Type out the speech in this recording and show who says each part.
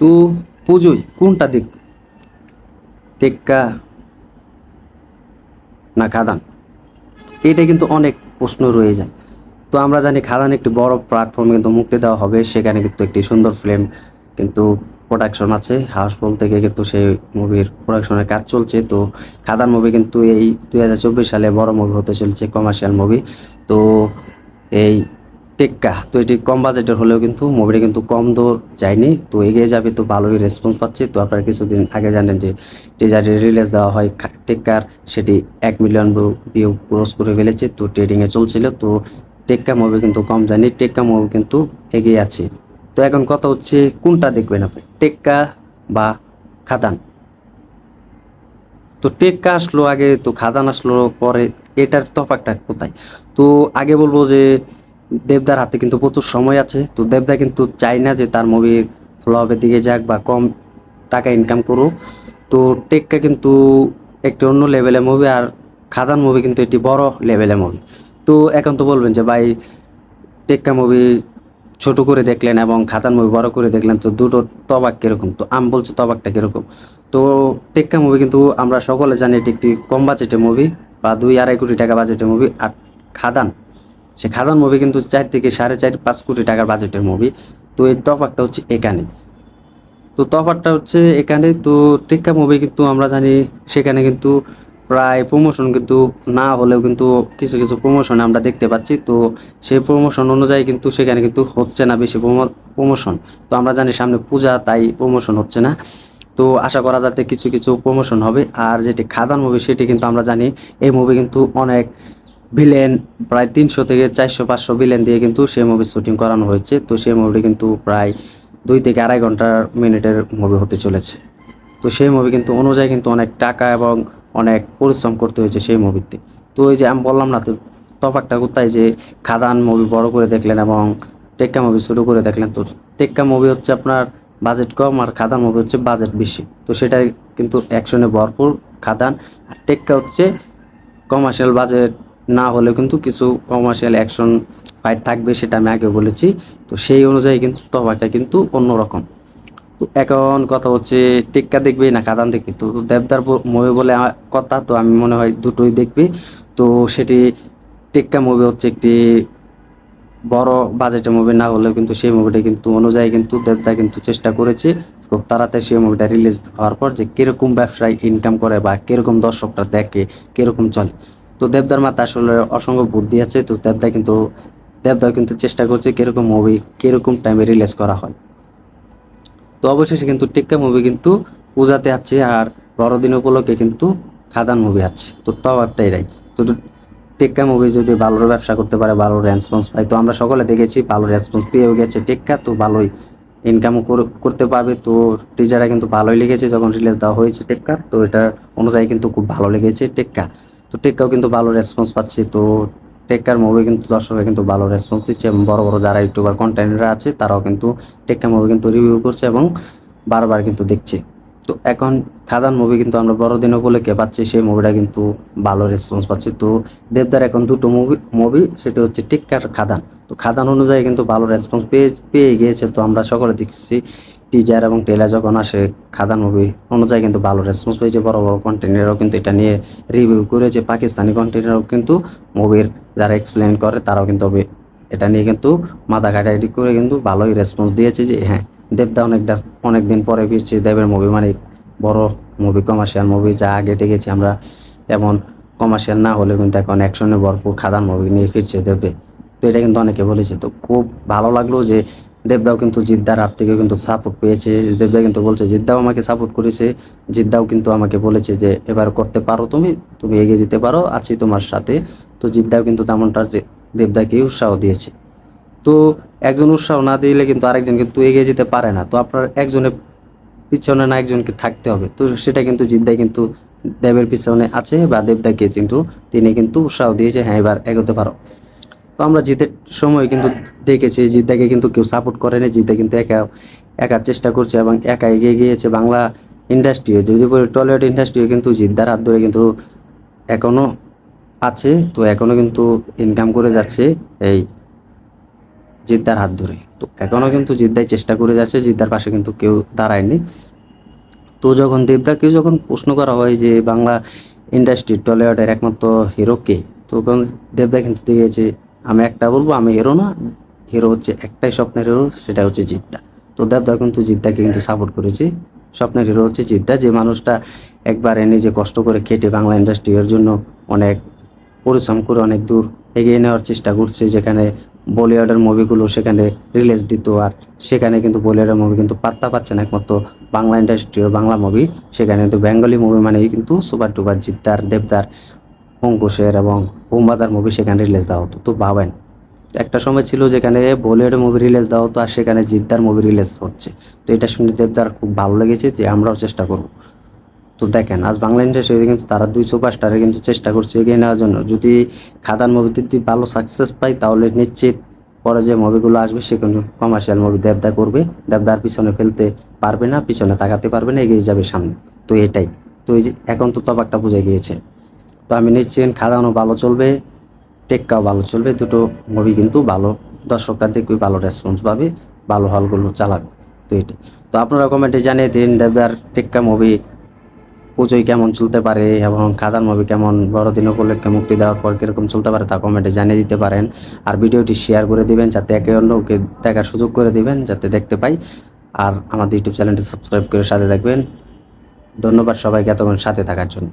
Speaker 1: তো পুজোয় কোনটা দেখ, টেক্কা না খাদান? এটা কিন্তু অনেক প্রশ্ন রয়ে যায়। তো আমরা জানি খাদান একটি বড় প্ল্যাটফর্মে কিন্তু মুক্তি দেওয়া হবে, সেখানে কিন্তু একটি সুন্দর ফিল্ম কিন্তু প্রোডাকশন আছে, হাউসফুল থেকে কিন্তু সেই মুভির প্রোডাকশনের কাজ চলছে। তো খাদান মুভি কিন্তু এই 2024 সালে বড় মুভি হতে চলেছে, কমার্শিয়াল মুভি। তো এই টেক্কা তো এটি কম বাজেটের হলেও কিন্তু মুভিটা কিন্তু কম দূর যায়নি, তো এগিয়ে যাবে, তো ভালোই রেসপন্স পাচ্ছে। তো আপনারা কিছুদিন আগে জানেন যে টিজারে রিলিজ দেওয়া হয় টেক্কার, সেটি 1 মিলিয়ন ভিউ ক্রস করে ফেলেছে, তো ট্রেডিংয়ে চলছিল। তো টেক্কা মুভি কিন্তু কম যায়নি, টেক্কা মুভি কিন্তু এগিয়ে আছে। তো এখন কথা হচ্ছে কোনটা দেখবেন আপনি, টেক্কা বা খাদান? তো টেক্কা আসলো আগে, তো খাদান আসলো পরে, এটার তফাৎটা কোথায়? তো আগে বলবো যে দেবদার হাতে কিন্তু প্রচুর সময় আছে, তো দেবদা কিন্তু চায় না যে তার মুভি ফ্লপের দিকে যাক বা কম টাকা ইনকাম করুক। তো টেক্কা কিন্তু একটি অন্য লেভেলের মুভি, আর খাদান মুভি কিন্তু একটি বড় লেভেলের মুভি। তো এখন তো বলবেন যে ভাই, টেক্কা মুভি ছোট করে দেখলেন এবং খাদান মুভি বড় করে দেখলেন, তো দুটো তবাক কিরকম? তো আমি বলছি তবাকটা কিরকম। তো টেক্কা মুভি কিন্তু আমরা সকলে জানি এটি একটি কম বাজেটের মুভি, বা 2-2.5 কোটি টাকা বাজেটের মুভি। আর খাদান, সে খাদান মুভি কিন্তু 4 থেকে 4.5-5 কোটি টাকার বাজেটের মুভি। তো এই তফাৎটা হচ্ছে এখানে। তো তফাৎটা হচ্ছে এখানে। তো টেক্কা মুভি কিন্তু আমরা জানি সেখানে কিন্তু প্রায় প্রমোশন কিন্তু না হলেও কিন্তু কিছু কিছু প্রমোশন আমরা দেখতে পাচ্ছি। তো সেই প্রমোশন অনুযায়ী কিন্তু সেখানে কিন্তু হচ্ছে না বেশি প্রমোশন। তো আমরা জানি সামনে পূজা, তাই প্রমোশন হচ্ছে না। তো আশা করা যাতে কিছু কিছু প্রমোশন হবে। আর যেটি খাদান মুভি, সেটি কিন্তু আমরা জানি এই মুভি কিন্তু অনেক ভিলেন, প্রায় 300 থেকে 400-500 ভিলেন দিয়ে কিন্তু সেই মুভির শুটিং করানো হয়েছে। তো সেই মুভিটি কিন্তু প্রায় 2 থেকে 2.5 ঘন্টার মুভি হতে চলেছে। তো সেই মুভি কিন্তু অনুযায়ী কিন্তু অনেক টাকা এবং অনেক পরিশ্রম করতে হয়েছে সেই মুভিতে। তো ওই যে আমি বললাম না, তো তফাৎটা কোথায়, যে খাদান মুভি বড় করে দেখলেন এবং টেক্কা মুভি ছোটো করে দেখলেন। তো টেক্কা মুভি হচ্ছে আপনার বাজেট কম, আর খাদান মুভি হচ্ছে বাজেট বেশি। তো সেটাই কিন্তু অ্যাকশনে ভরপুর খাদান। আর টেক্কা হচ্ছে কমার্শিয়াল বাজেট না হলেও কিন্তু কিছু কমার্শিয়াল অ্যাকশন ফাইট থাকবে, সেটা আমি আগেও বলেছি। তো সেই অনুযায়ী কিন্তু তফাৎটা কিন্তু অন্যরকম। তো এখন কথা হচ্ছে টেক্কা দেখবি না খাদান দেখবি? তো দেবদার মুভি বলে আমার কথা, তো আমি মনে হয় দুটোই দেখবি। তো সেটি টেক্কা মুভি হচ্ছে একটি বড় বাজেটের মুভি না হলেও কিন্তু সেই মুভিটা কিন্তু অনুযায়ী কিন্তু দেবদা কিন্তু চেষ্টা করেছে খুব তাড়াতাড়ি সেই মুভিটা রিলিজ হওয়ার পর যে কিরকম ব্যবসায় ইনকাম করে বা কিরকম দর্শকরা দেখে, কিরকম চলে। তো দেবদার মাথায় আসলে অসংখ্য বুদ্ধি আছে। তো দেবদাও কিন্তু চেষ্টা করছে কিরকম মুভি কিরকম টাইমে রিলিজ করা হয়। তো অবশেষে কিন্তু টেক্কা মুভি কিন্তু পূজাতে আছে, আর বড়দিন উপলক্ষে কিন্তু খাদান মুভি আছে। তো তাও একটা এরাই। তো টেক্কা মুভি যদি ভালো ব্যবসা করতে পারে, ভালো রেসপন্স পায়, তো আমরা সকলে দেখেছি ভালো রেসপন্স পেয়েও গেছে টেক্কা, তো ভালোই ইনকাম করতে পারবে। তো টিজারটা কিন্তু ভালোই লেগেছে যখন রিলিজ দেওয়া হয়েছে টেক্কা, তো এটা অনুযায়ী কিন্তু খুব ভালো লেগেছে টেক্কা। তো টেক্কাও কিন্তু ভালো রেসপন্স পাচ্ছে। তো টেক্কার মুভি কিন্তু দর্শকরা কিন্তু ভালো রেসপন্স দিচ্ছে, এবং বড় বড় যারা ইউটিউবার কন্টেন্টরা আছে তারাও কিন্তু টেক্কা মুভি কিন্তু রিভিউ করছে এবং বারবার কিন্তু দেখছে। তো এখন খাদান মুভি কিন্তু আমরা বড়দিন উপলক্ষে পাচ্ছি, সেই মুভিটা কিন্তু ভালো রেসপন্স পাচ্ছি। তো দেবদার এখন দুটো মুভি সেটা হচ্ছে টেক্কার খাদান। তো খাদান অনুযায়ী কিন্তু ভালো রেসপন্স পেয়ে গিয়েছে। তো আমরা সকলে দেখছি টিজার এবং ট্রেলার যখন আসে খাদান মুভি অনুযায়ী কিন্তু ভালো রেসপন্স পেয়েছে, বড় বড় কন্টেন্টেরও কিন্তু এটা নিয়ে রিভিউ করেছে, পাকিস্তানি কন্টেন্টেরও কিন্তু মুভির যারা এক্সপ্লেন করে তারাও কিন্তু এটা নিয়ে কিন্তু মাথা ঘাটাঘাটি করে কিন্তু ভালোই রেসপন্স দিয়েছে যে হ্যাঁ, দেবদা অনেক দিন পরে ফিরছে। দেবের মুভি মানে বড় মুভি, কমার্শিয়াল মুভি যা আগে দেখেছি আমরা, এমন কমার্শিয়াল না হলেও কিন্তু এখন অ্যাকশনে ভরপুর খাদান মুভি নিয়ে ফিরছে দেবে। তো এটা কিন্তু অনেকে বলেছে। তো খুব ভালো লাগলো যে দেবদাও কিন্তু জিদ্দার হাত থেকে কিন্তু সাপোর্ট পেয়েছে। দেবদা কিন্তু বলছে জিদ্দাও আমাকে সাপোর্ট করেছে, জিদ্দাও কিন্তু আমাকে বলেছে যে এবার করতে পারো, তুমি তুমি এগিয়ে যেতে পারো, আছি তোমার সাথে। তো জিদ্দাও কিন্তু তেমনটা যে দেবদাকে উৎসাহ দিয়েছে। তো একজন উৎসাহ না দিলে কিন্তু আরেকজন কিন্তু এগিয়ে যেতে পারে না। তো আপনার একজনের পিছনে না একজনকে থাকতে হবে। তো সেটা কিন্তু জিদ্দাই কিন্তু দেবের পিছনে আছে, বা দেবদাকে কিন্তু তিনি কিন্তু উৎসাহ দিয়েছে, হ্যাঁ এবার এগোতে পারো। তো আমরা জিতের সময় কিন্তু দেখেছি জিদ্দাকে কিন্তু কেউ সাপোর্ট করেনি, জিদ্দা কিন্তু একা একা চেষ্টা করছে এবং একা এগিয়ে গিয়েছে। বাংলা ইন্ডাস্ট্রিও যদি বলি, টলিউড ইন্ডাস্ট্রিও কিন্তু জিদ্দার হাত ধরে কিন্তু এখনো আছে। তো এখনো কিন্তু ইনকাম করে যাচ্ছে এই জিদ্দার হাত ধরে। তো এখনও কিন্তু জিদ্দাই চেষ্টা করে যাচ্ছে, জিদ্দার পাশে কিন্তু কেউ দাঁড়ায়নি। তো যখন দেবদাকে যখন প্রশ্ন করা হয় যে বাংলা ইন্ডাস্ট্রি টলিউডের একমাত্র হিরো কে, তখন দেবদা কিন্তু দিয়েছে, আমি একটা বলবো, আমি হিরো না, হিরো হচ্ছে একটাই, স্বপ্নের হিরো, সেটা হচ্ছে জিদ্দা। তো দেবদা কিন্তু জিদ্দাকে কিন্তু সাপোর্ট করেছে। স্বপ্নের হিরো হচ্ছে জিদ্দা, যে মানুষটা একবারে নিজে কষ্ট করে খেটে বাংলা ইন্ডাস্ট্রির জন্য অনেক পরিশ্রম করে অনেক দূর এগিয়ে নেওয়ার চেষ্টা করছে। যেখানে বলিউডের মুভিগুলো সেখানে রিলিজ দিত, আর সেখানে কিন্তু বলিউডের মুভি কিন্তু পাত্তা পাচ্ছে না, একমাত্র বাংলা ইন্ডাস্ট্রির বাংলা মুভি সেখানে কিন্তু বেঙ্গলি মুভি মানেই কিন্তু সুপার টুপার জিদ্দার, দেবদার, অঙ্কুশের এবং বুম্বাদার মুভি সেখানে রিলিজ দেওয়া হতো। তো ভাবেন, একটা সময় ছিল যেখানে বলিউডের মুভি রিলিজ দেওয়া হতো আর সেখানে জিদ্দার মুভি রিলিজ হচ্ছে। তো এটা শুনে দেবদার খুব ভালো লেগেছে, যে আমরাও চেষ্টা করব। তো দেখেন, আজ বাংলা ইন্ডাস্ট্রিতে কিন্তু তারা দুই সুপারস্টারে কিন্তু চেষ্টা করছে এগিয়ে নেওয়ার জন্য। যদি খাদান মুভিতে যদি ভালো সাকসেস পাই, তাহলে নিশ্চিত পরে যে মুভিগুলো আসবে সেগুলো কমার্শিয়াল মুভি দেবদা করবে। দেবদার পিছনে ফেলতে পারবে না, পিছনে তাকাতে পারবে না, এগিয়ে যাবে সামনে। তো এটাই, তো এই যে এখন তো তবাকটা বুঝে গিয়েছে। তো আমি নিশ্চিত খাদানও ভালো চলবে, টেক্কাও ভালো চলবে, দুটো মুভি কিন্তু ভালো, দর্শকরা দেখবে, ভালো রেসপন্স পাবে, ভালো হলগুলো চালাবে। তো এটাই। তো আপনারা কমেন্টে জানিয়ে দিন দেবদার টেক্কা মুভি পুজোয় কেমন চলতে পারে এবং খাদান মুভি কেমন বড়দিন উপলক্ষে মুক্তি দেওয়ার পর কীরকম চলতে পারে, তা কমেন্টে জানিয়ে দিতে পারেন। আর ভিডিওটি শেয়ার করে দিবেন, যাতে একে অন্যকে দেখার সুযোগ করে দিবেন, যাতে দেখতে পাই। আর আমাদের ইউটিউব চ্যানেলটি সাবস্ক্রাইব করে সাথে থাকবেন। ধন্যবাদ সবাইকে এতক্ষণ সাথে থাকার জন্য।